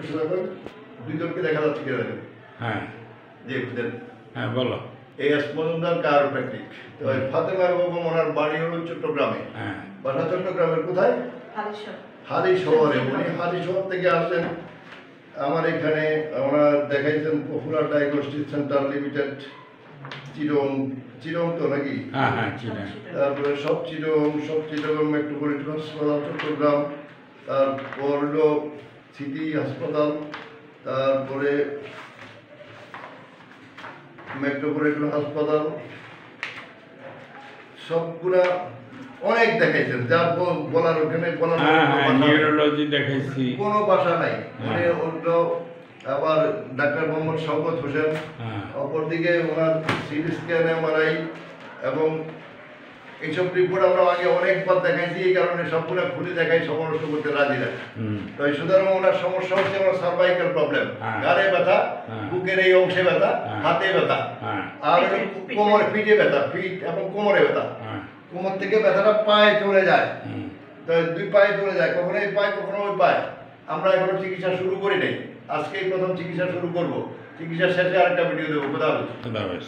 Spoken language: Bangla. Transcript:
একটু সোজা করেন, দুইজনকে দেখা যাচ্ছে কিনা দেখেন। হ্যাঁ জি দেন। হ্যাঁ বলো। এস মজুমদার কায়োপ্র্যাকটিক। তো ফাতেমা বেগম ওনার বাড়ি হলো চট্টগ্রামে। হ্যাঁ বাসা চট্টগ্রামের কোথায়? হালিশহরে। উনি হালিশহর থেকে আসেন আমার এখানে। ওনার দেখাইছেন পপুলার ডায়াগনস্টিক সেন্টার লিমিটেড, চিরং। চিরং তো নাকি? হ্যাঁ হ্যাঁ চিনা। তারপরে সব চিরং মেট্রোপলিটন হাসপাতাল চট্টগ্রাম, তারপর হলো সিটি হাসপাতাল, তারপরে মেট্রোপলিটন হাসপাতাল, সবগুলা অনেক দেখাইছেন। যা বলার ওখানে বলার হ্যাঁ হ্যাঁ নিউরোলজি দেখাইছি। কোনো ভাষা নাই। মানে অন্য আবার ডাক্তার মোহাম্মদ শওকত হোসেন, অপরদিকে ওনার সিটি স্ক্যান, এমআরআই এবং এইসব রিপোর্ট আমরা আগে অনেকবার দেখাইছি। এই কারণে সবগুলো খুলে দেখাই, সমস্যা করতে রাজি না। তো সুতরাং ওনার সমস্যা হচ্ছে ওনার সার্ভাইকাল প্রবলেম, ঘাড়ে ব্যথা, বুকের এই অংশে ব্যথা, হাতে ব্যথা, আর কোমরে, পিঠে ব্যথা, পিঠ এবং কোমরে ব্যথা। কোমর থেকে ব্যথাটা পায়ে চলে যায়, তো দুই পায়ে চলে যায়, কখনো এই পায়ে কখনো ওই পায়ে। আমরা এখনো চিকিৎসা শুরু করি নাই, আজকেই প্রথম চিকিৎসা শুরু করব। চিকিৎসা শেষে আরেকটা ভিডিও দেবো। খোদা হাফেজ।